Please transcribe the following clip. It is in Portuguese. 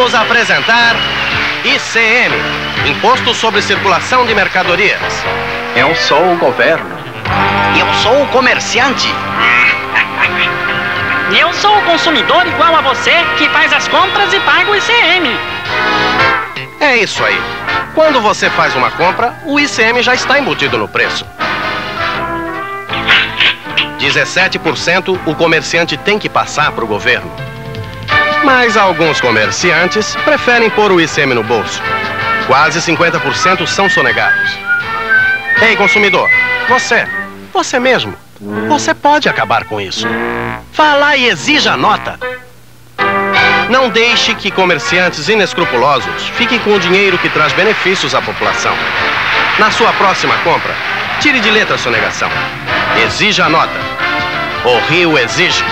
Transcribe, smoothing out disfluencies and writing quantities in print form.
Vamos apresentar ICM, Imposto sobre Circulação de Mercadorias. Eu sou o governo. Eu sou o comerciante. Eu sou o consumidor igual a você, que faz as compras e paga o ICM. É isso aí. Quando você faz uma compra, o ICM já está embutido no preço. 17% o comerciante tem que passar para o governo. Mas alguns comerciantes preferem pôr o ICM no bolso. Quase 50% são sonegados. Ei, consumidor, você mesmo, você pode acabar com isso. Vá lá e exija a nota. Não deixe que comerciantes inescrupulosos fiquem com o dinheiro que traz benefícios à população. Na sua próxima compra, tire de letra a sonegação. Exija a nota. O Rio exige.